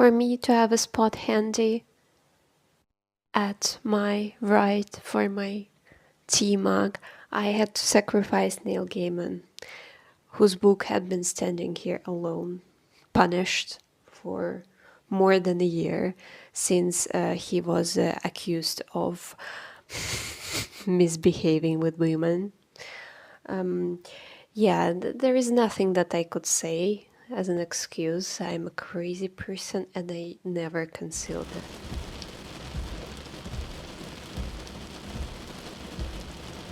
for me to have a spot handy at my right for my tea mug, I had to sacrifice Neil Gaiman, whose book had been standing here alone, punished for more than a year since he was accused of misbehaving with women. There is nothing that I could say as an excuse. I'm a crazy person and I never concealed it.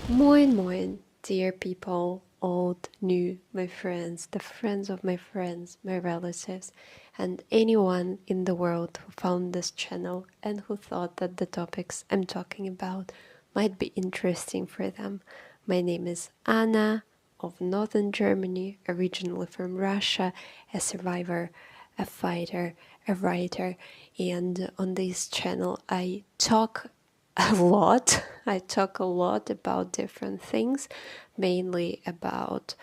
Moin moin, dear people, old, new, my friends, the friends of my friends, my relatives, and anyone in the world who found this channel and who thought that the topics I'm talking about might be interesting for them. My name is Anna of Northern Germany, originally from Russia, a survivor, a fighter, a writer, and on this channel I talk a lot. I talk a lot about different things, mainly about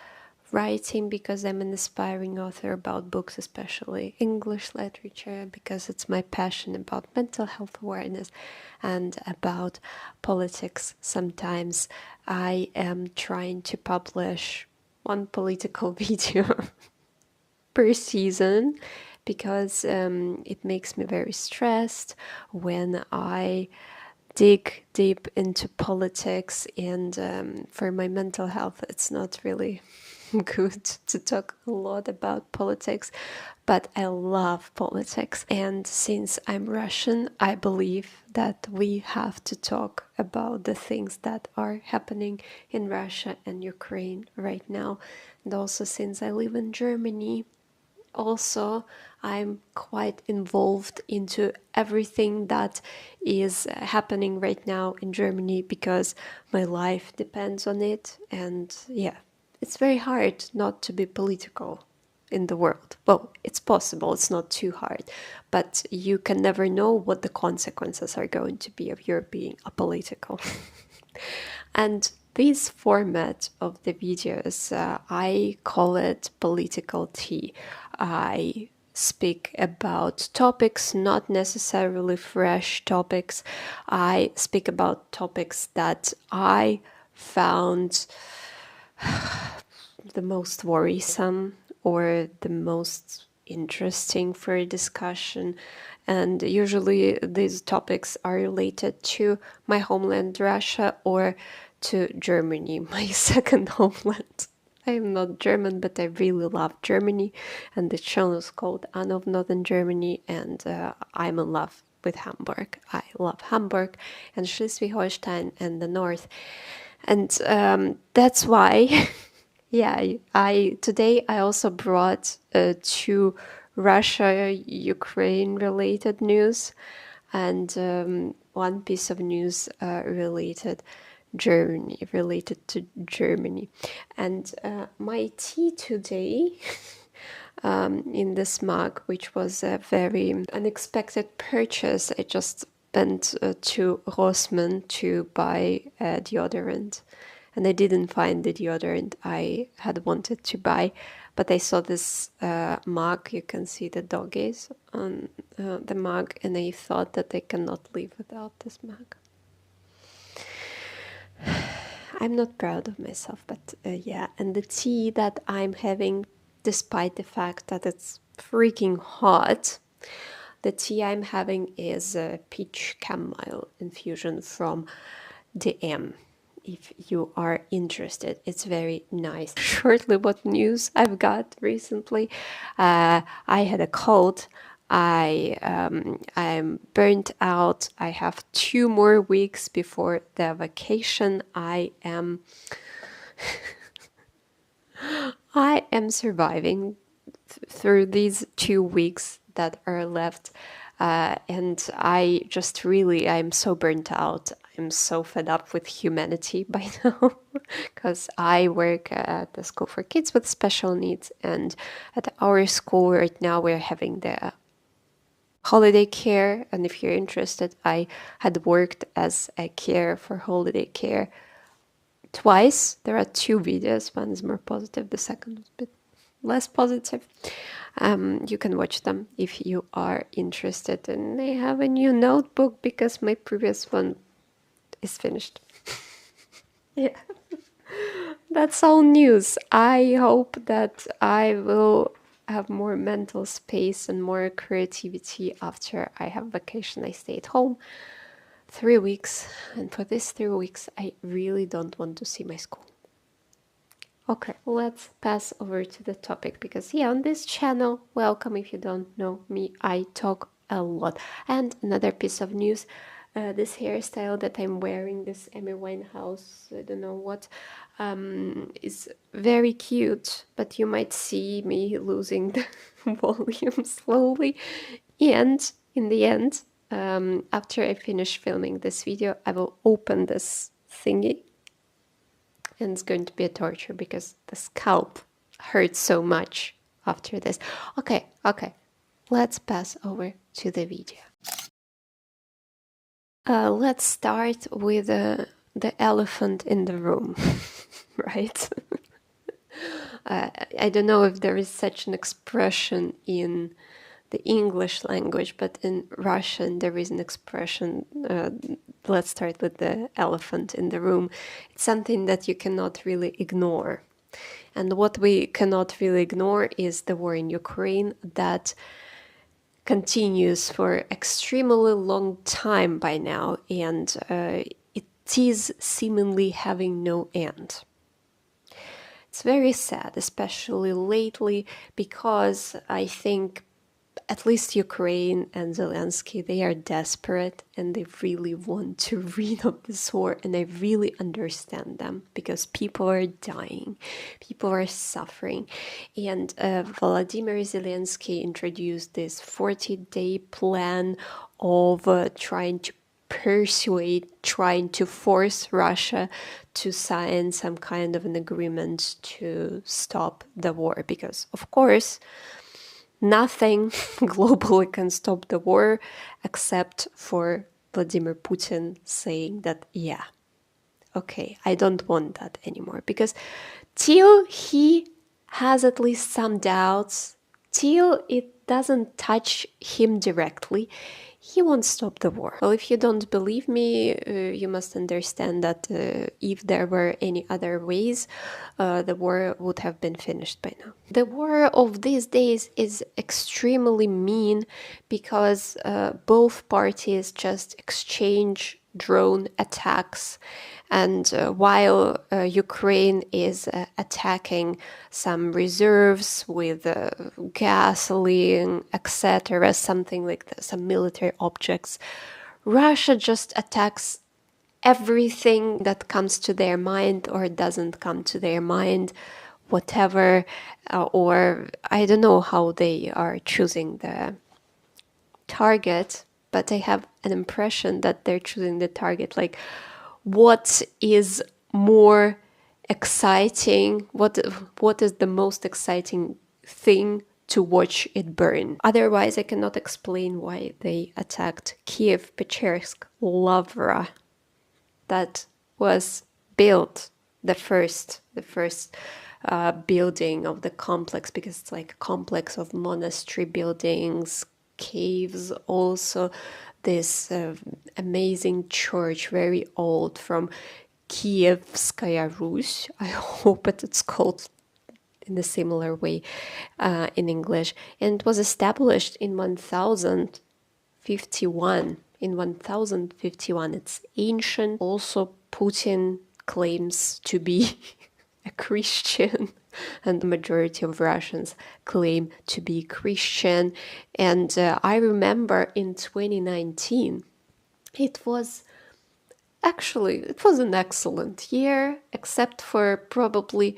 writing because I'm an aspiring author, about books, especially English literature, because it's my passion, about mental health awareness, and about politics. Sometimes I am trying to publish one political video per season because it makes me very stressed when I dig deep into politics, and for my mental health it's not really good to talk a lot about politics, but I love politics, and since I'm Russian I believe that we have to talk about the things that are happening in Russia and Ukraine right now. And also, since I live in Germany, also I'm quite involved into everything that is happening right now in Germany because my life depends on it. And yeah, it's very hard not to be political in the world. Well, it's possible, it's not too hard, but you can never know what the consequences are going to be of your being apolitical. And this format of the videos, I call it political tea. I speak about topics, not necessarily fresh topics. I speak about topics that I found the most worrisome or the most interesting for discussion. And usually these topics are related to my homeland, Russia, or to Germany, my second homeland. I am not German, but I really love Germany, and the channel is called Anna of Northern Germany, and I'm in love with Hamburg. I love Hamburg and Schleswig-Holstein and the north, and that's why today I also brought two Russia-Ukraine related news, and one piece of news related to Germany. And my tea today in this mug, which was a very unexpected purchase. I just went to Rossmann to buy deodorant, and I didn't find the deodorant I had wanted to buy, but I saw this mug. You can see the doggies on the mug, and I thought that I cannot live without this mug. I'm not proud of myself, but yeah. And the tea that I'm having, despite the fact that it's freaking hot, the tea I'm having is a peach chamomile infusion from DM. If you are interested, it's very nice. Shortly, what news I've got recently? I had a cold. I'm burnt out. I have 2 more weeks before the vacation. I am surviving through these 2 weeks that are left, and I'm so burnt out. I'm so fed up with humanity by now because I work at the school for kids with special needs, and at our school right now we're having the holiday care. And if you're interested, I had worked as a carer for holiday care twice. There are 2 videos. One is more positive, the second was a bit less positive. You can watch them if you are interested. And I have a new notebook because my previous one is finished. Yeah. That's all news. I hope that I will have more mental space and more creativity after I have vacation. I stay at home 3 weeks, and for these 3 weeks, I really don't want to see my school. Okay, let's pass over to the topic because, yeah, on this channel, welcome if you don't know me, I talk a lot. And another piece of news, this hairstyle that I'm wearing, this Amy Winehouse, I don't know what, is very cute, but you might see me losing the volume slowly. And in the end, after I finish filming this video, I will open this thingy. And it's going to be a torture because the scalp hurts so much after this. Okay, let's pass over to the video. Let's start with the elephant in the room, right? I don't know if there is such an expression in the English language, but in Russian there is an expression. Let's start with the elephant in the room. It's something that you cannot really ignore. And what we cannot really ignore is the war in Ukraine that continues for extremely long time by now, and it is seemingly having no end. It's very sad, especially lately, because I think at least Ukraine and Zelensky, they are desperate and they really want to rid of this war, and I really understand them because people are dying, people are suffering, and Volodymyr Zelensky introduced this 40-day plan of trying to persuade, trying to force Russia to sign some kind of an agreement to stop the war, because of course nothing globally can stop the war except for Vladimir Putin saying that, yeah, okay, I don't want that anymore. Because till he has at least some doubts, till it doesn't touch him directly, he won't stop the war. Well, if you don't believe me, you must understand that if there were any other ways, the war would have been finished by now. The war of these days is extremely mean because both parties just exchange drone attacks, and while Ukraine is attacking some reserves with gasoline, etc., something like that, some military objects, Russia just attacks everything that comes to their mind or doesn't come to their mind, whatever, or I don't know how they are choosing the target, but I have an impression that they're choosing the target like what is more exciting, what is the most exciting thing to watch it burn. Otherwise, I cannot explain why they attacked Kiev, Pechersk, Lavra. That was built the first building of the complex, because it's like a complex of monastery buildings, caves, also this amazing church, very old, from Kievskaya Rus. I hope that it's called in a similar way in English. And it was established in 1051. In 1051, it's ancient. Also, Putin claims to be a Christian, and the majority of Russians claim to be Christian. And I remember in 2019, it was an excellent year, except for probably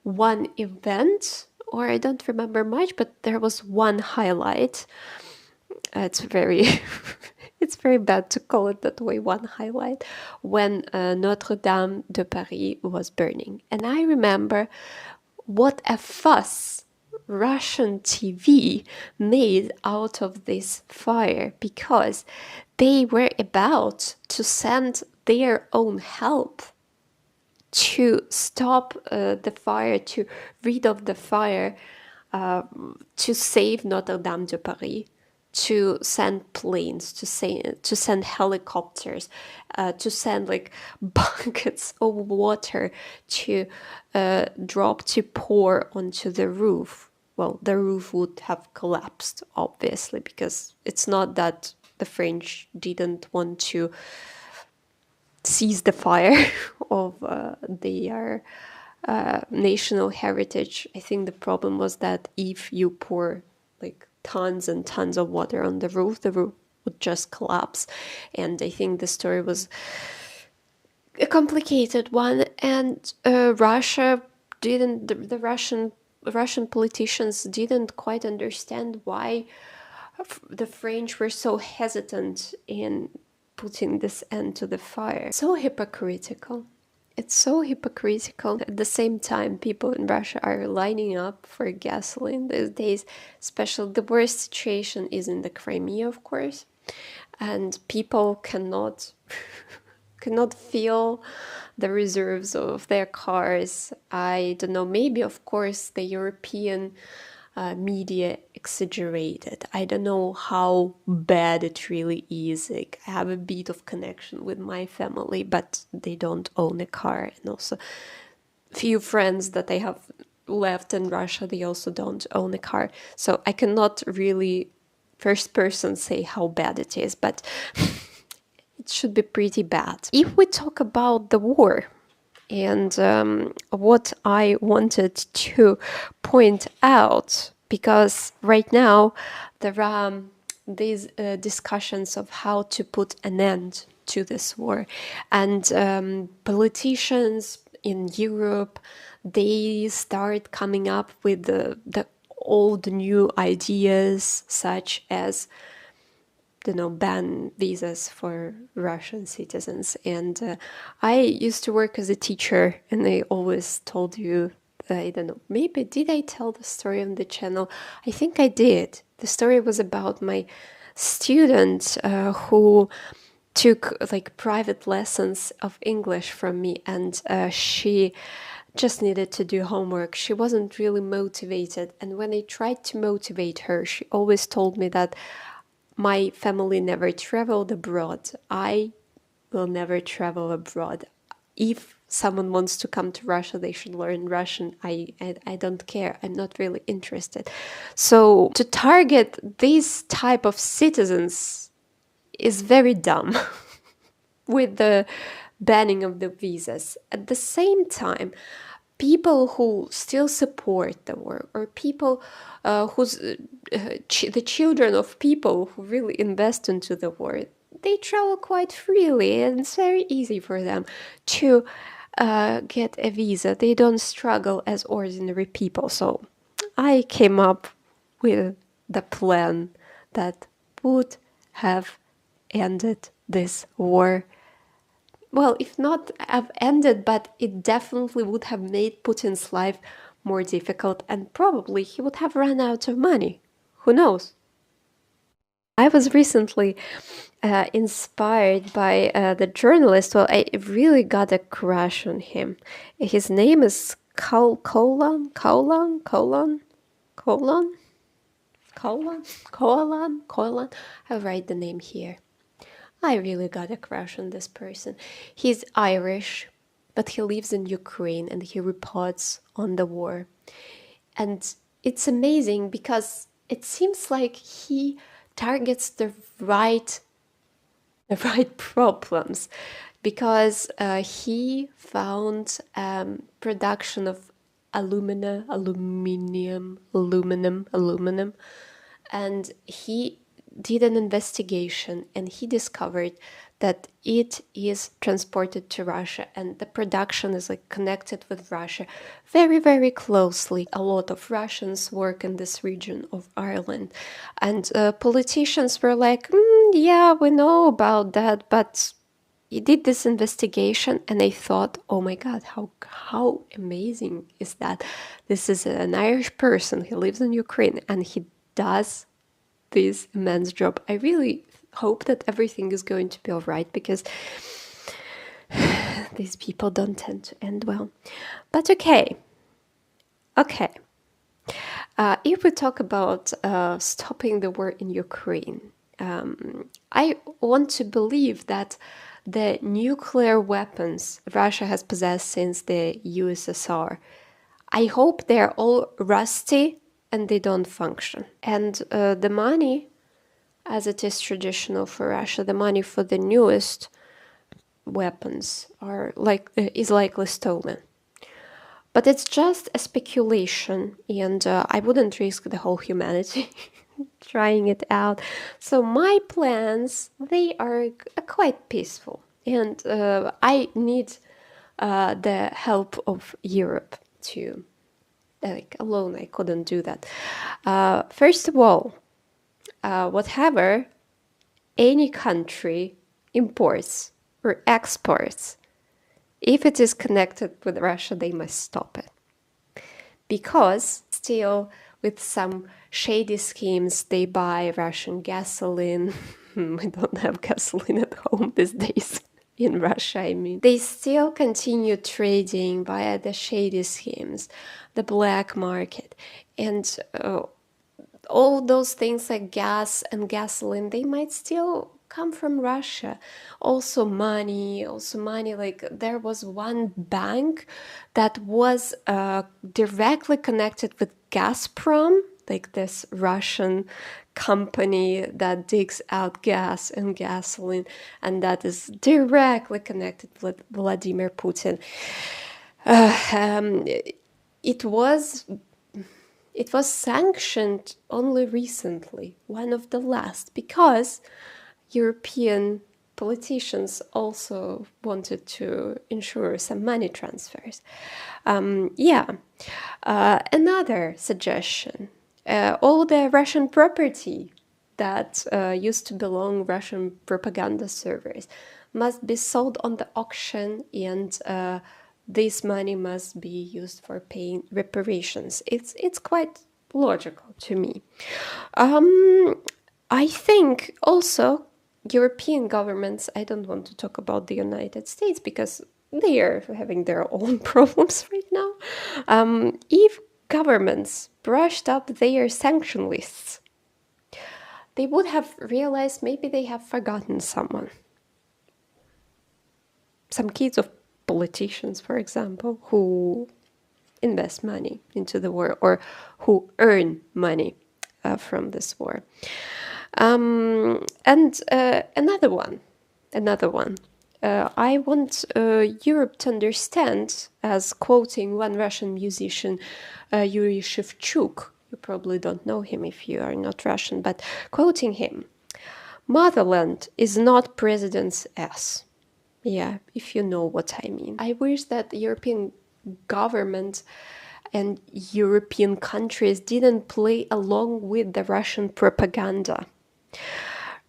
one event, or I don't remember much, but there was one highlight. It's very it's very bad to call it that way, one highlight, when Notre Dame de Paris was burning. And I remember what a fuss Russian TV made out of this fire, because they were about to send their own help to stop the fire, to rid of the fire. to save Notre Dame de Paris, to send planes, to send helicopters, to send like buckets of water to drop to pour onto the roof. Well, the roof would have collapsed, obviously, because it's not that the French didn't want to seize the fire of their national heritage. I think the problem was that if you pour like tons and tons of water on the roof would just collapse. And I think the story was a complicated one. And Russia didn't, the Russian politicians didn't quite understand why the French were so hesitant in putting this end to the fire. So hypocritical. It's so hypocritical. At the same time, people in Russia are lining up for gasoline these days. Especially the worst situation is in the Crimea, of course. And people cannot fill the reserves of their cars. I don't know, maybe, of course, the European media exaggerated. I don't know how bad it really is. Like, I have a bit of connection with my family, but they don't own a car. And also, few friends that I have left in Russia, they also don't own a car. So I cannot really first person say how bad it is, but it should be pretty bad. If we talk about the war, and what I wanted to point out, because right now there are these discussions of how to put an end to this war, and politicians in Europe, they start coming up with the old new ideas, such as ban visas for Russian citizens. And I used to work as a teacher, and I always told you, I don't know, maybe did I tell the story on the channel? I think I did. The story was about my student who took like private lessons of English from me, and she just needed to do homework. She wasn't really motivated, and when I tried to motivate her, she always told me that my family never traveled abroad. I will never travel abroad. If someone wants to come to Russia, they should learn Russian. I don't care. I'm not really interested. So to target these type of citizens is very dumb with the banning of the visas. At the same time, people who still support the war, or people the children of people who really invest into the war, they travel quite freely, and it's very easy for them to get a visa. They don't struggle as ordinary people. So I came up with the plan that would have ended this war. Well, if not have ended, but it definitely would have made Putin's life more difficult, and probably he would have run out of money. Who knows? I was recently inspired by the journalist. Well, I really got a crush on him. His name is Colon. I'll write the name here. I really got a crush on this person. He's Irish, but he lives in Ukraine, and he reports on the war. And it's amazing because it seems like he targets the right problems, because he found production of aluminum, and he did an investigation, and he discovered that it is transported to Russia, and the production is like connected with Russia very, very closely. A lot of Russians work in this region of Ireland, and politicians were like, yeah, we know about that, but he did this investigation, and I thought, oh my God, how amazing is that? This is an Irish person, he lives in Ukraine, and he does this immense job. I really hope that everything is going to be all right, because these people don't tend to end well. But okay. If we talk about stopping the war in Ukraine, I want to believe that the nuclear weapons Russia has possessed since the USSR, I hope they're all rusty and they don't function. And the money, as it is traditional for Russia, the money for the newest weapons is likely stolen. But it's just a speculation, and I wouldn't risk the whole humanity trying it out. So my plans, they are quite peaceful, and I need the help of Europe to, like, alone I couldn't do that. First of all, whatever any country imports or exports, if it is connected with Russia, they must stop it. Because still, with some shady schemes, they buy Russian gasoline. We don't have gasoline at home these days. In Russia, I mean. They still continue trading via the shady schemes, the black market. And all those things like gas and gasoline, they might still come from Russia. Also money, like there was one bank that was directly connected with Gazprom, like this Russian company that digs out gas and gasoline, and that is directly connected with Vladimir Putin. It was sanctioned only recently, one of the last, because European politicians also wanted to ensure some money transfers. Another suggestion. All the Russian property that used to belong Russian propaganda servers must be sold on the auction, and this money must be used for paying reparations. It's quite logical to me. I think also European governments, I don't want to talk about the United States because they are having their own problems right now. If governments brushed up their sanction lists, they would have realized maybe they have forgotten someone. Some kids of politicians, for example, who invest money into the war or who earn money from this war. And another one. I want Europe to understand, as quoting one Russian musician, Yuri Shevchuk. You probably don't know him if you are not Russian, but quoting him, "Motherland is not president's ass." Yeah, if you know what I mean. I wish that European government and European countries didn't play along with the Russian propaganda.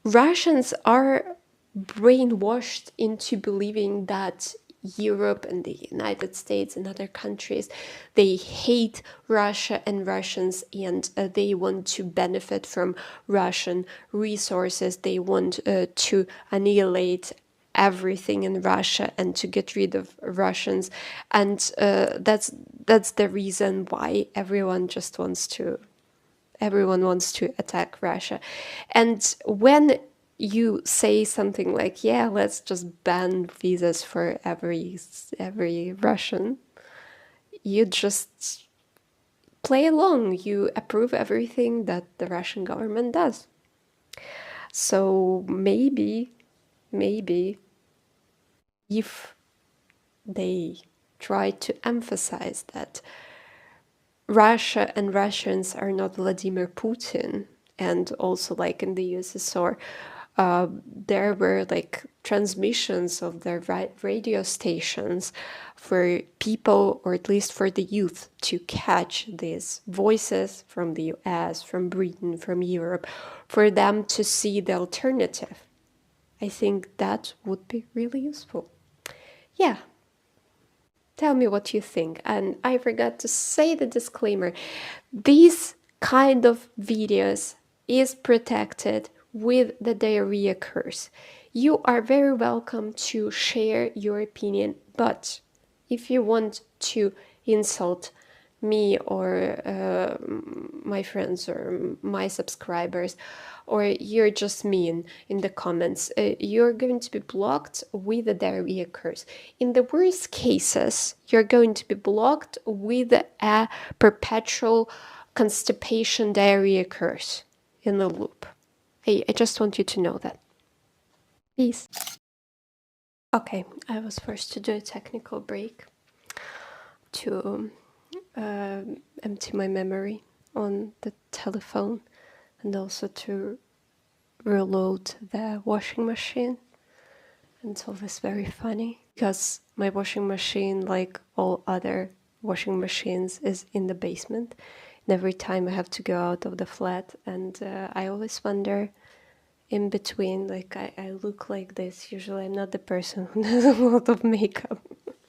Russians are brainwashed into believing that Europe and the United States and other countries, they hate Russia and Russians, and they want to benefit from Russian resources. They want to annihilate everything in Russia and to get rid of Russians, and that's the reason why everyone wants to attack Russia. And when you say something like, yeah, let's just ban visas for every Russian, you just play along. You approve everything that the Russian government does. So maybe if they try to emphasize that Russia and Russians are not Vladimir Putin, and also like in the USSR, there were like transmissions of their radio stations for people, or at least for the youth, to catch these voices from the US, from Britain, from Europe, for them to see the alternative. I think that would be really useful. Yeah. Tell me what you think. And I forgot to say the disclaimer. These kind of videos is protected with the diarrhea curse. You are very welcome to share your opinion, but if you want to insult me or my friends or my subscribers, or you're just mean in the comments, you're going to be blocked with a diarrhea curse. In the worst cases, you're going to be blocked with a perpetual constipation diarrhea curse in the loop. I just want you to know that. Peace. Okay, I was forced to do a technical break to empty my memory on the telephone and also to reload the washing machine. And it's always very funny because my washing machine, like all other washing machines, is in the basement. And every time I have to go out of the flat, and I always wonder in between, like I look like this. Usually I'm not the person who does a lot of makeup.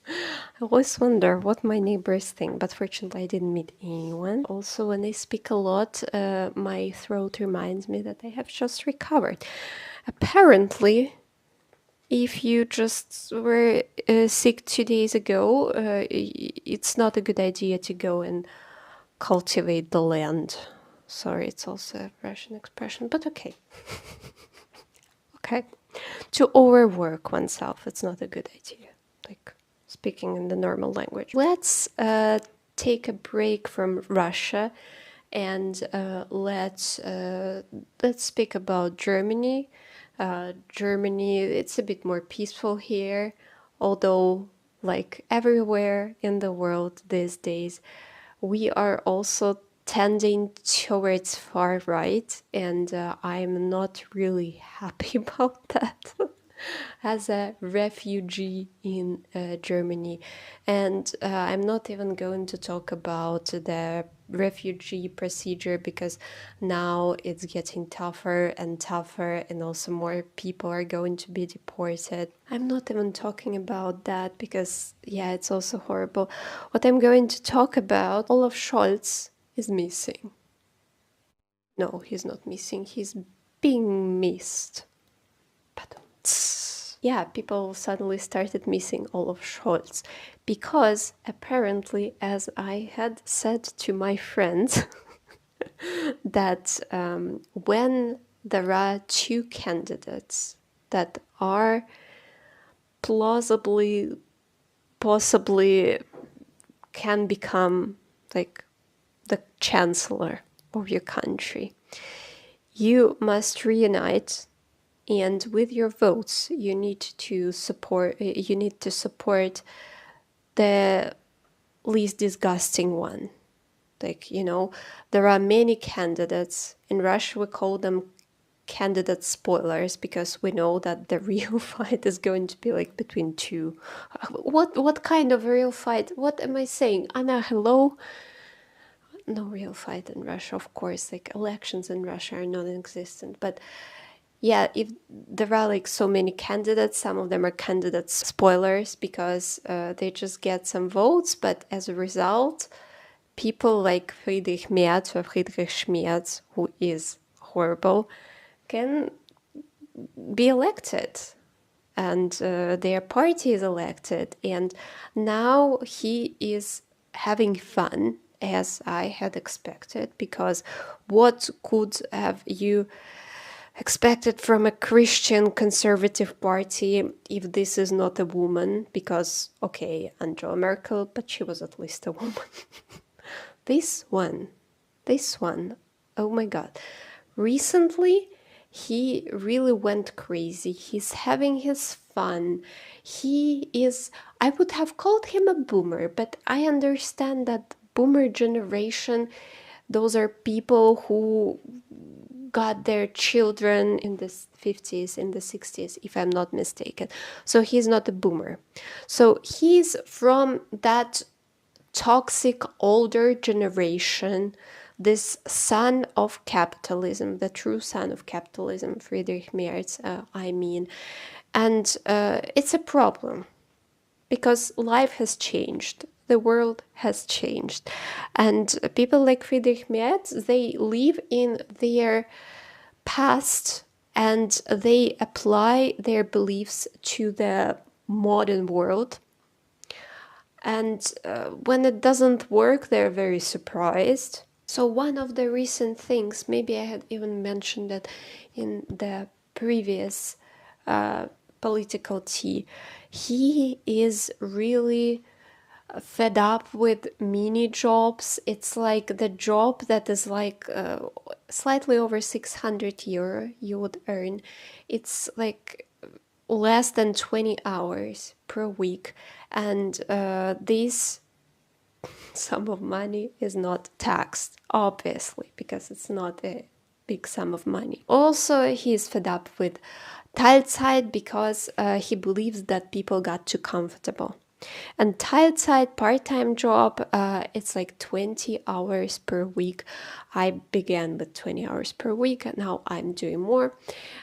I always wonder what my neighbors think, but fortunately I didn't meet anyone. Also, when I speak a lot, my throat reminds me that I have just recovered. Apparently, if you just were sick 2 days ago, it's not a good idea to go and cultivate the land. Sorry, it's also a Russian expression, but okay. Okay. To overwork oneself, it's not a good idea. Like speaking in the normal language. Let's take a break from Russia and let's speak about Germany. Germany, it's a bit more peaceful here, although like everywhere in the world these days, we are also tending towards far right, and I'm not really happy about that. As a refugee in Germany. And I'm not even going to talk about the refugee procedure because now it's getting tougher and tougher, and also more people are going to be deported. I'm not even talking about that because, yeah, it's also horrible. What I'm going to talk about, Olaf Scholz is missing. No, he's not missing. He's being missed. Yeah, people suddenly started missing Olaf Scholz because apparently, as I had said to my friends, that when there are two candidates that are plausibly, possibly can become like the chancellor of your country, you must reunite. And with your votes, you need to support the least disgusting one. Like, you know, there are many candidates. In Russia, we call them candidate spoilers because we know that the real fight is going to be like between two. What kind of real fight? What am I saying? Anna, hello? No real fight in Russia, of course. Like, elections in Russia are non-existent. But yeah, if there are like so many candidates, some of them are candidate spoilers because they just get some votes, but as a result, people like Friedrich Merz or Friedrich Schmerz, who is horrible, can be elected, and their party is elected, and now he is having fun as I had expected, because what could have you expected from a Christian conservative party if this is not a woman? Because, okay, Angela Merkel, but she was at least a woman. This one, oh my god. Recently, he really went crazy. He's having his fun. I would have called him a boomer, but I understand that boomer generation, those are people who got their children in the 50s, in the 60s, if I'm not mistaken. So he's not a boomer. So he's from that toxic older generation, this son of capitalism, the true son of capitalism, Friedrich Merz, I mean. And it's a problem because life has changed. The world has changed. And people like Friedrich Merz, they live in their past and they apply their beliefs to the modern world. And when it doesn't work, they're very surprised. So one of the recent things, maybe I had even mentioned that in the previous political tea, he is really fed up with mini jobs. It's like the job that is like slightly over 600 euro you would earn. It's like less than 20 hours per week, and this sum of money is not taxed, obviously, because it's not a big sum of money. Also, he's fed up with Teilzeit because he believes that people got too comfortable. And Teilzeit part-time job, it's like 20 hours per week. I began with 20 hours per week, and now I'm doing more.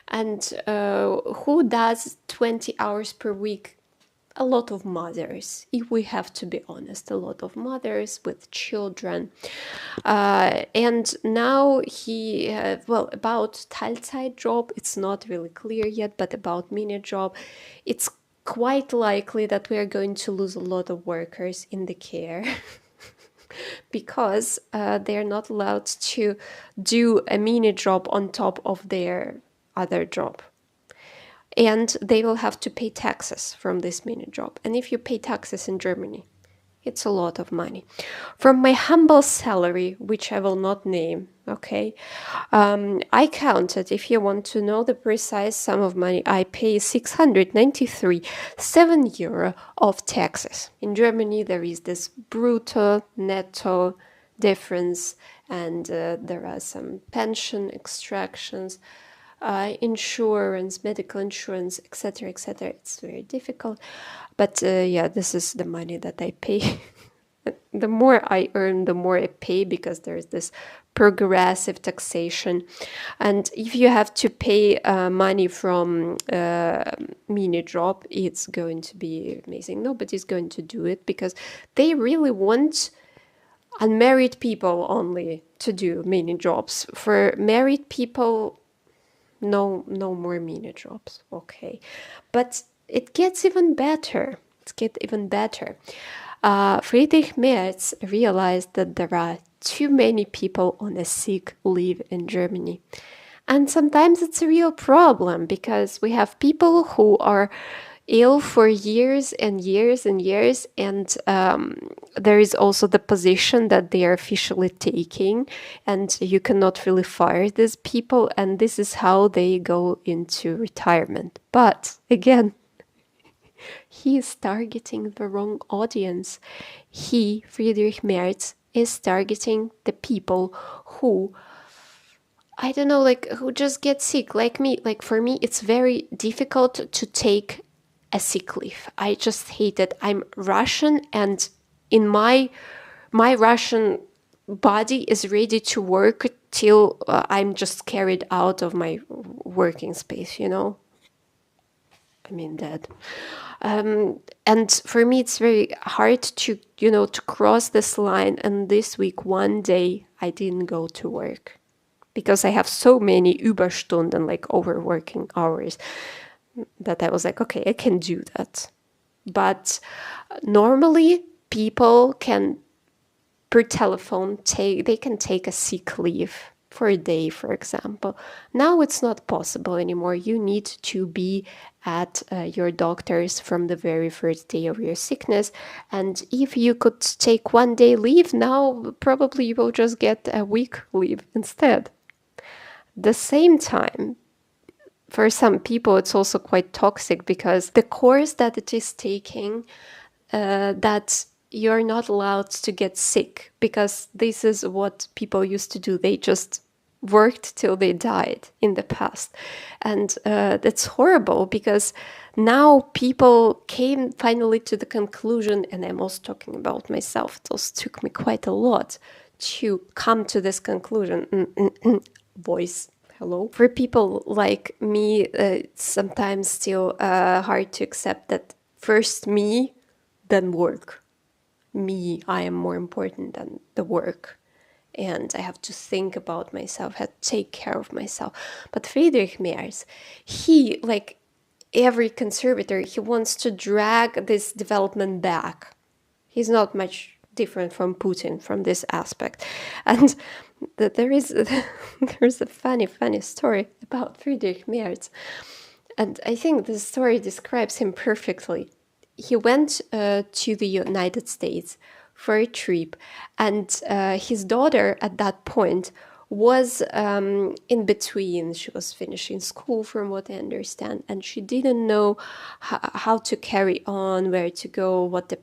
And who does 20 hours per week? A lot of mothers, if we have to be honest, a lot of mothers with children. And now he, about Teilzeit job, it's not really clear yet, but about mini job, it's quite likely that we are going to lose a lot of workers in the care because they're not allowed to do a mini job on top of their other job. And they will have to pay taxes from this mini job. And if you pay taxes in Germany, it's a lot of money. From my humble salary, which I will not name, okay, I counted, if you want to know the precise sum of money, I pay 693.7 euro of taxes. In Germany, there is this brutto, netto difference, and there are some pension extractions. Insurance, medical insurance, etc., etc. It's very difficult, but yeah, this is the money that I pay. The more I earn, the more I pay, because there's this progressive taxation. And if you have to pay money from mini job, it's going to be amazing. Nobody's going to do it because they really want unmarried people only to do mini jobs. For married people, no more mini jobs, okay. But it gets even better. Friedrich Merz realized that there are too many people on a sick leave in Germany. And sometimes it's a real problem because we have people who are ill for years and years and years, and there is also the position that they are officially taking, and you cannot really fire these people, and this is how they go into retirement. But again, he is targeting the wrong audience. He, Friedrich Merz, is targeting the people who, I don't know, like who just get sick, like me. Like for me, it's very difficult to take a sick leave. I just hate it. I'm Russian, and in my Russian body is ready to work till I'm just carried out of my working space, you know? I mean that. And for me, it's very hard to, to cross this line. And this week, one day, I didn't go to work because I have so many Überstunden, like overworking hours, that I was like, okay, I can do that. But normally people can, per telephone, they can take a sick leave for a day, for example. Now it's not possible anymore. You need to be at your doctor's from the very first day of your sickness. And if you could take one day leave, now probably you will just get a week leave instead. The same time, for some people, it's also quite toxic because the course that it is taking, that you're not allowed to get sick, because this is what people used to do. They just worked till they died in the past. And that's horrible because now people came finally to the conclusion, and I'm also talking about myself, it also took me quite a lot to come to this conclusion. Voice. Hello. For people like me, it's sometimes still hard to accept that first me, then work. Me, I am more important than the work. And I have to think about myself, have to take care of myself. But Friedrich Merz, he, like every conservator, he wants to drag this development back. He's not much different from Putin from this aspect. And there's a funny story about Friedrich Merz. And I think this story describes him perfectly. He went to the United States for a trip, and his daughter at that point was in between. She was finishing school, from what I understand, and she didn't know how to carry on, where to go, what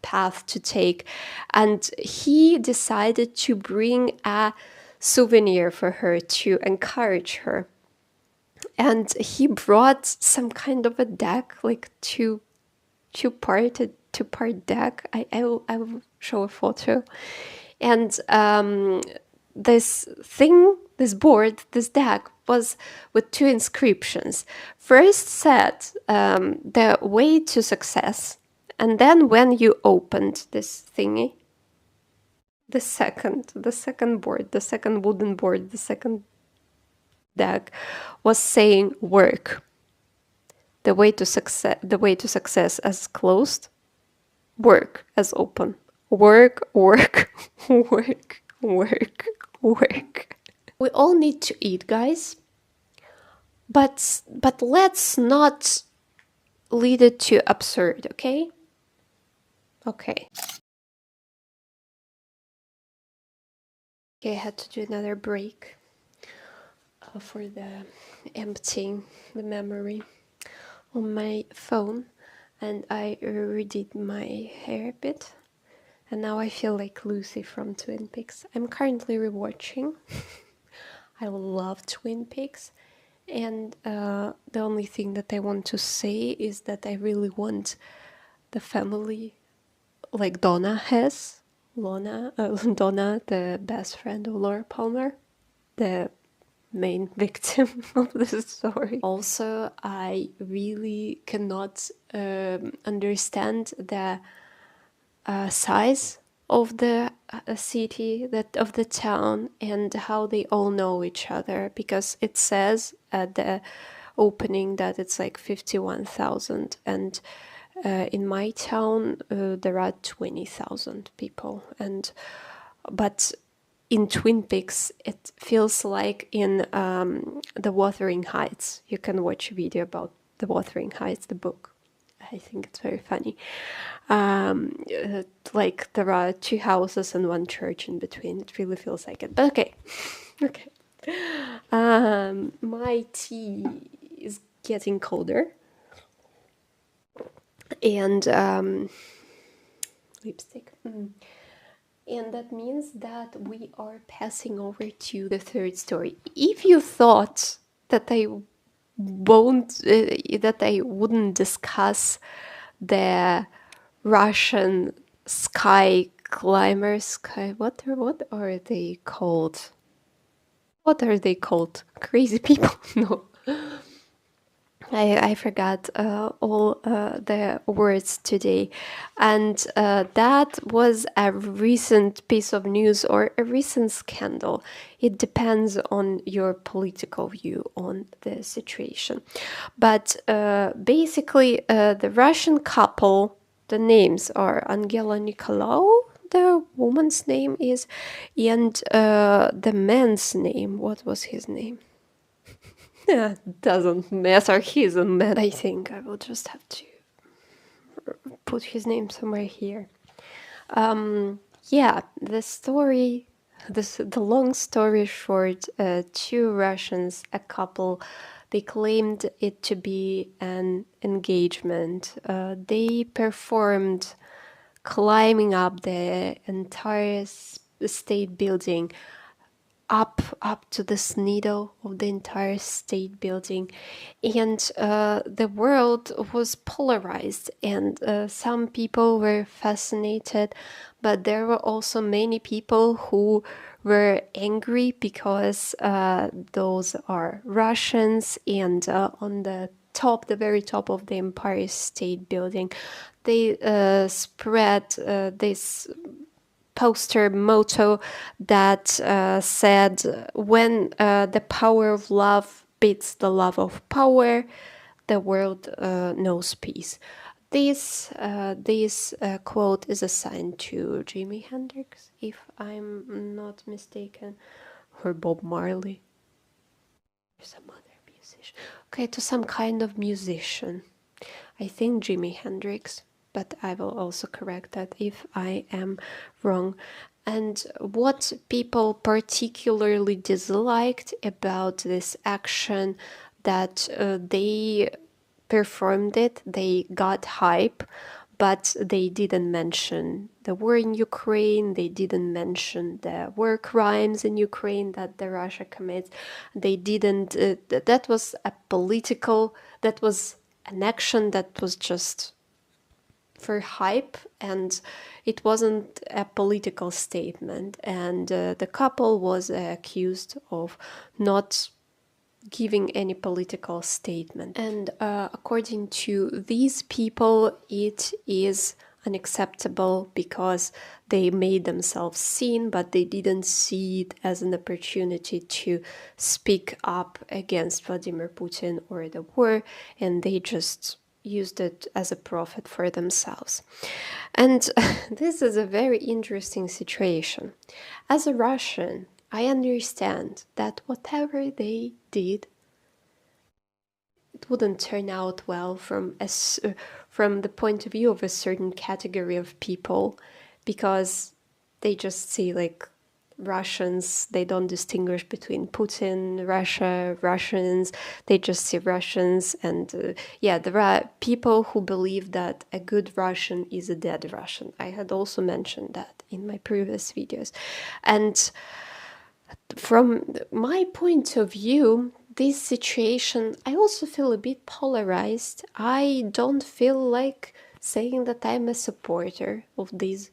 path to take. And he decided to bring a souvenir for her to encourage her. And he brought some kind of a deck, like two-part deck. I will show a photo. And this deck was with two inscriptions. First said the way to success, and then when you opened this thingy, the second board, the second wooden board, the second deck was saying work. The way to success as closed, work as open. Work, work, work, work, work. We all need to eat, guys. But let's not lead it to absurd, okay? Okay. Okay, I had to do another break for the emptying the memory on my phone, and I redid my hair a bit, and now I feel like Lucy from Twin Peaks. I'm currently rewatching. I love Twin Peaks, and the only thing that I want to say is that I really want the family like Donna has. Donna, the best friend of Laura Palmer, the main victim of the story. Also, I really cannot understand the size of the city, of the town, and how they all know each other, because it says at the opening that it's like 51,000, and in my town there are 20,000 people, but in Twin Peaks, it feels like in the Wuthering Heights. You can watch a video about the Wuthering Heights, the book. I think it's very funny. Like there are two houses and one church in between. It really feels like it. But okay, okay. My tea is getting colder, and lipstick. And that means that we are passing over to the third story. If you thought that I wouldn't discuss the Russian sky climbers, what are they called? What are they called? Crazy people? No. I forgot all the words today, and that was a recent piece of news or a recent scandal. It depends on your political view on the situation. But basically, the Russian couple, the names are Angela Nikolaou, the woman's name is, and the man's name, what was his name? Yeah, doesn't matter. He's a man. I think I will just have to put his name somewhere here. Yeah, the long story short, two Russians, a couple, they claimed it to be an engagement. They performed climbing up the entire state building, up to this needle of the entire state building, and the world was polarized, and some people were fascinated, but there were also many people who were angry because those are Russians, and on the very top of the Empire State Building, they spread this poster motto that said, when the power of love beats the love of power, the world knows peace. This quote is assigned to Jimi Hendrix, if I'm not mistaken, or Bob Marley, or some other musician. Okay, to some kind of musician. I think Jimi Hendrix, but I will also correct that if I am wrong. And what people particularly disliked about this action, that they performed it, they got hype, but they didn't mention the war in Ukraine, they didn't mention the war crimes in Ukraine that the Russia commits. They didn't, that was a political, that was an action that was just for hype, and it wasn't a political statement. And the couple was accused of not giving any political statement. And according to these people, it is unacceptable because they made themselves seen, but they didn't see it as an opportunity to speak up against Vladimir Putin or the war, and they just used it as a profit for themselves. And this is a very interesting situation. As a Russian, I understand that whatever they did, it wouldn't turn out well from the point of view of a certain category of people, because they just see like Russians, they don't distinguish between Putin, Russia, Russians, they just see Russians. And yeah, there are people who believe that a good Russian is a dead Russian. I had also mentioned that in my previous videos. And from my point of view, this situation, I also feel a bit polarized. I don't feel like saying that I'm a supporter of these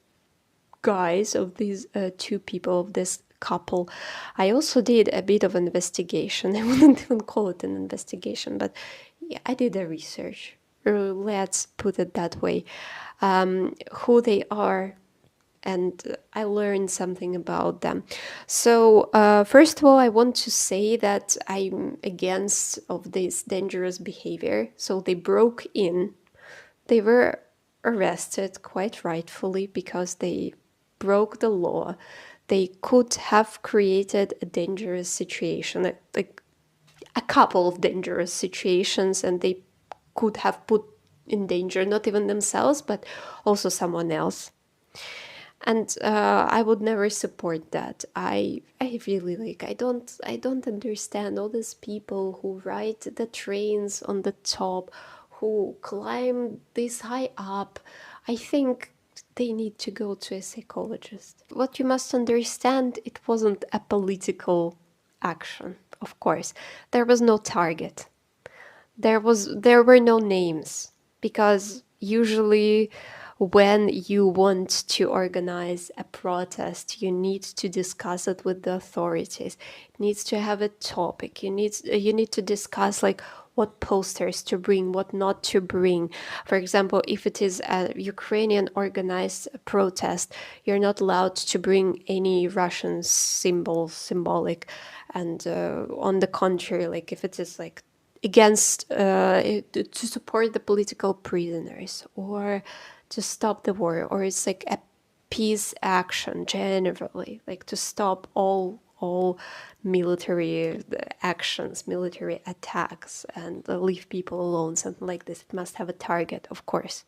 guys, of these two people, of this couple. I also did a bit of investigation. I wouldn't even call it an investigation, but yeah, I did a research. Let's put it that way. Who they are, and I learned something about them. So first of all, I want to say that I'm against of this dangerous behavior. So they broke in. They were arrested quite rightfully because they broke the law. They could have created a dangerous situation, like a couple of dangerous situations, and they could have put in danger not even themselves, but also someone else. And I would never support that. I really I don't understand all these people who ride the trains on the top, who climb this high up. I think they need to go to a psychologist. What you must understand, it wasn't a political action, of course. There was no target. There were no names, because usually when you want to organize a protest, you need to discuss it with the authorities. It needs to have a topic. You need to discuss like what posters to bring, what not to bring. For example, if it is a Ukrainian organized protest, you're not allowed to bring any Russian symbolic. And on the contrary, like if it is like against to support the political prisoners, or to stop the war, or it's like a peace action generally, like to stop all military actions, military attacks, and leave people alone, something like this. It must have a target, of course.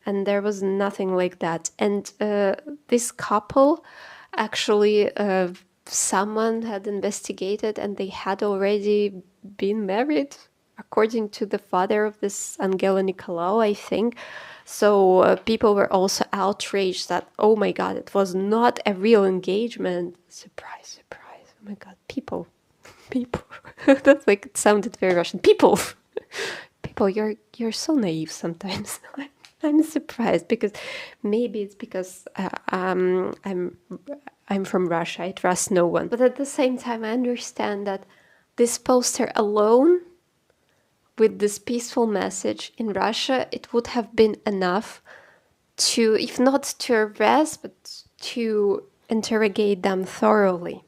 And there was nothing like that. And this couple, actually, someone had investigated, and they had already been married, according to the father of this Angela Nicolau, I think. So people were also outraged that, oh my God, it was not a real engagement. Surprise, surprise. Oh my God, people. That's like, it sounded very Russian. People, you're so naive sometimes. I'm surprised, because maybe it's because I'm from Russia. I trust no one. But at the same time, I understand that this poster alone, with this peaceful message in Russia, it would have been enough to, if not to arrest, but to interrogate them thoroughly.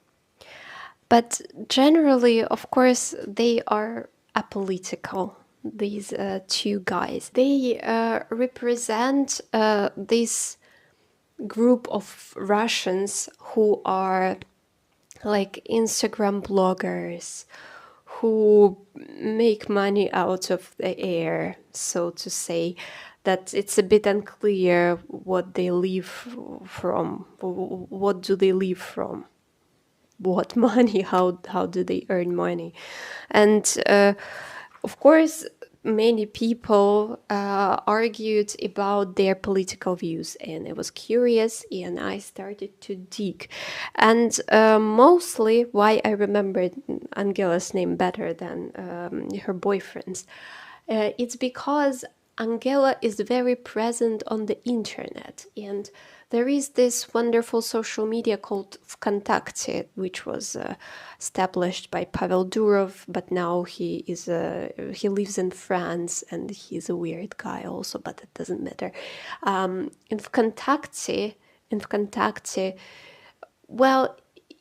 But generally, of course, they are apolitical. these two guys. They represent this group of Russians who are like Instagram bloggers who make money out of the air, so to say, that it's a bit unclear what they live from. What do they live from? What money? How do they earn money? And of course, many people argued about their political views, and I was curious and I started to dig. And mostly why I remembered Angela's name better than her boyfriend's, it's because Angela is very present on the internet, and there is this wonderful social media called Vkontakte, which was established by Pavel Durov, but now he lives in France, and he's a weird guy also, but it doesn't matter. In Vkontakte, well,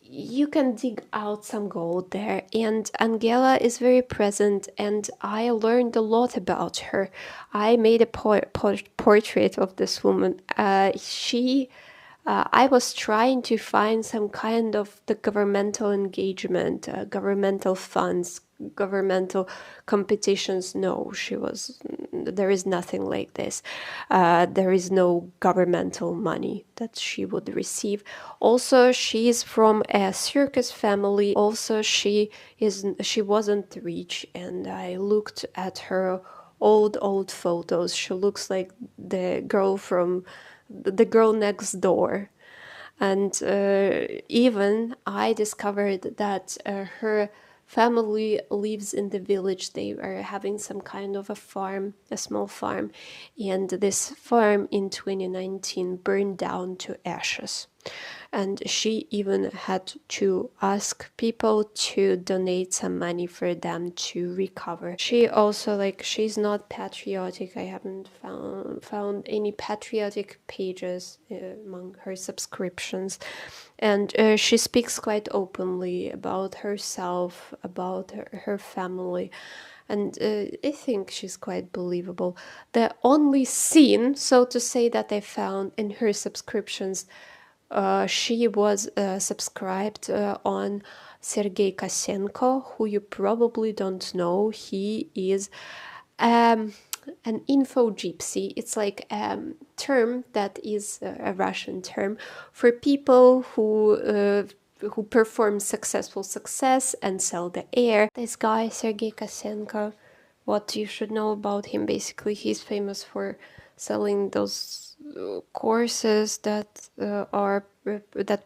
you can dig out some gold there, and Angela is very present, and I learned a lot about her. I made a portrait of this woman. I was trying to find some kind of the governmental engagement, governmental funds, governmental competitions. No, there is nothing like this. There is no governmental money that she would receive. Also, she is from a circus family. Also, she wasn't rich, and I looked at her old photos. She looks like the girl next door. And even I discovered that her family lives in the village. They are having some kind of a farm, a small farm, and this farm in 2019 burned down to ashes. And she even had to ask people to donate some money for them to recover. She also, she's not patriotic. I haven't found any patriotic pages among her subscriptions. And she speaks quite openly about herself, about her family. And I think she's quite believable. The only scene, so to say, that I found in her subscriptions, she was subscribed on Sergei Kosenko, who you probably don't know. He is an info gypsy. It's like a term that is a Russian term for people who perform success and sell the air. This guy, Sergei Kosenko, what you should know about him, basically, he's famous for selling those courses that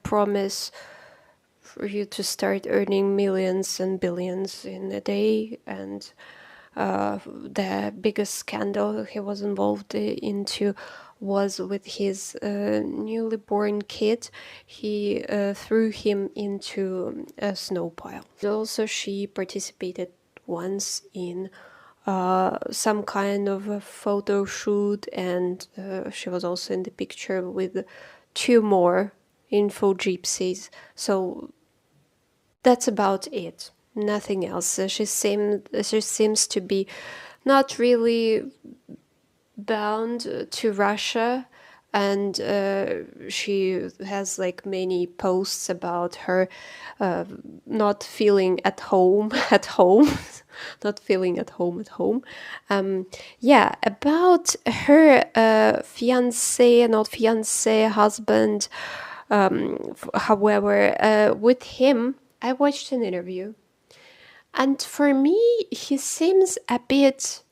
promise for you to start earning millions and billions in a day. And the biggest scandal he was involved into was with his newly born kid. He threw him into a snow pile. Also, she participated once in some kind of a photo shoot, and she was also in the picture with 2 more info gypsies. So that's about it. Nothing else. She seems to be not really bound to Russia, and she has many posts about her not feeling at home at home. Not feeling at home at home. About her husband. However, with him, I watched an interview, and for me, he seems a bit,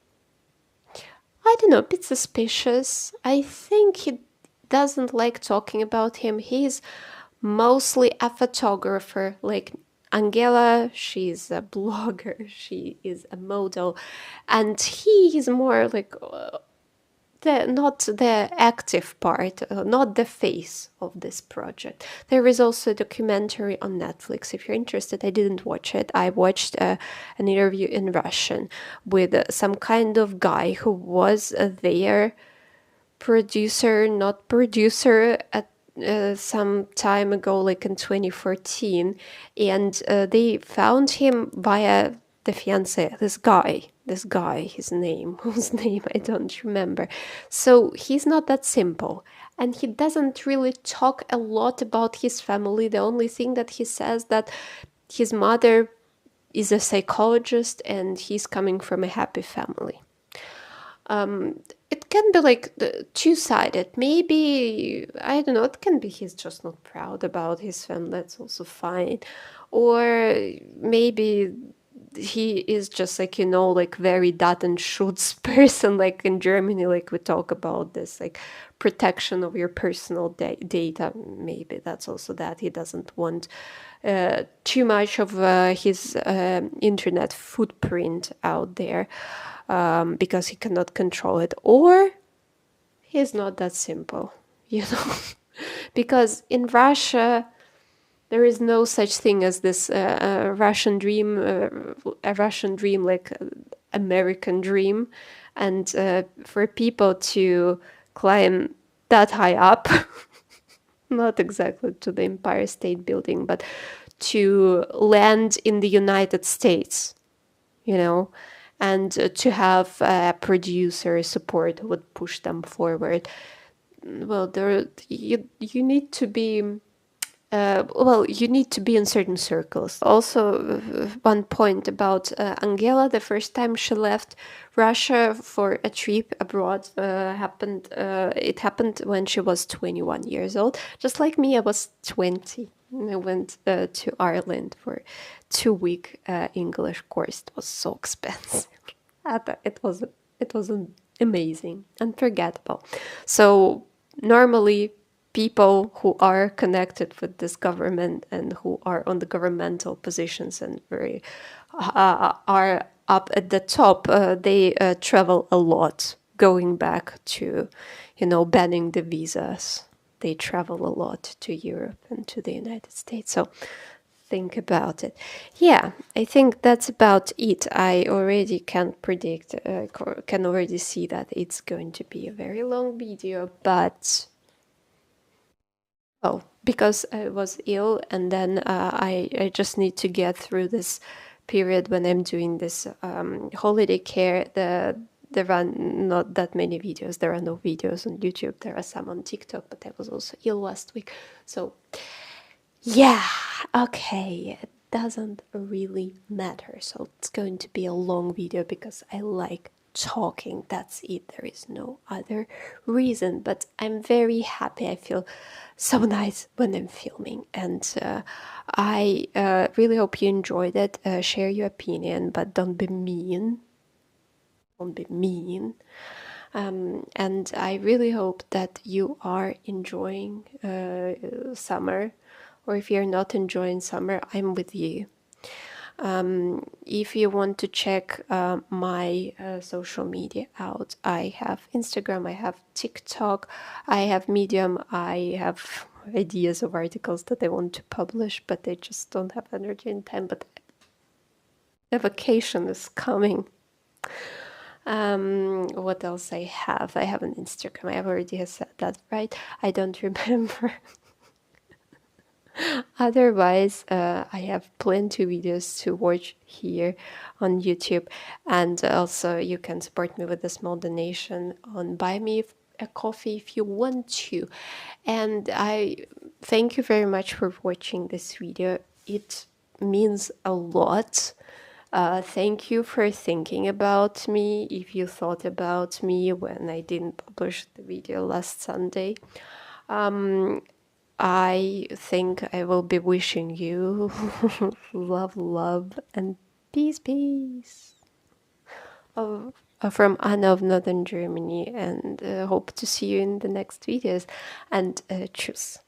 a bit suspicious. I think he doesn't like talking about him. He's mostly a photographer, like Angela. She's a blogger, she is a model, and he is more like not the active part, not the face of this project. There is also a documentary on Netflix. If you're interested, I didn't watch it. I watched an interview in Russian with some kind of guy who was their producer, not producer, at some time ago, like in 2014, and they found him via the fiance, this guy, his name, whose name I don't remember. So he's not that simple. And he doesn't really talk a lot about his family. The only thing that he says that his mother is a psychologist and he's coming from a happy family. It can be like two-sided. Maybe, I don't know, it can be he's just not proud about his family. That's also fine. Or maybe he is just like, like very Datenschutz person, like in Germany, like we talk about this, like protection of your personal data. Maybe that's also that he doesn't want too much of his internet footprint out there because he cannot control it. Or he's not that simple, because in Russia, there is no such thing as this Russian dream, a Russian dream like American dream. And for people to climb that high up, not exactly to the Empire State Building, but to land in the United States, and to have a producer support who would push them forward. Well, you need to be you need to be in certain circles. Also, one point about Angela, the first time she left Russia for a trip abroad it happened when she was 21 years old. Just like me, I was 20. And I went to Ireland for 2-week English course. It was so expensive. It was amazing, unforgettable. So normally, people who are connected with this government and who are on the governmental positions and very are up at the top, they travel a lot, going back to, banning the visas. They travel a lot to Europe and to the United States. So think about it. Yeah, I think that's about it. I already can predict, can already see that it's going to be a very long video, but because I was ill, and then I just need to get through this period when I'm doing this holiday care. There are not that many videos. There are no videos on YouTube. There are some on TikTok, but I was also ill last week. So yeah, okay, it doesn't really matter. So it's going to be a long video because I like talking. That's it. There is no other reason. But I'm very happy. I feel so nice when I'm filming, and I really hope you enjoyed it. Share your opinion, but don't be mean. Don't be mean. And I really hope that you are enjoying summer, or if you're not enjoying summer, I'm with you. If you want to check my social media out, I have Instagram, I have TikTok, I have Medium, I have ideas of articles that I want to publish, but I just don't have energy and time. But the vacation is coming. What else I have? I have an Instagram. I already have said that, right? I don't remember. Otherwise, I have plenty of videos to watch here on YouTube, and also you can support me with a small donation on Buy Me a Coffee if you want to. And I thank you very much for watching this video. It means a lot. Thank you for thinking about me, if you thought about me when I didn't publish the video last Sunday. I think I will be wishing you love, and peace. From Anna of Northern Germany, and hope to see you in the next videos. And tschüss.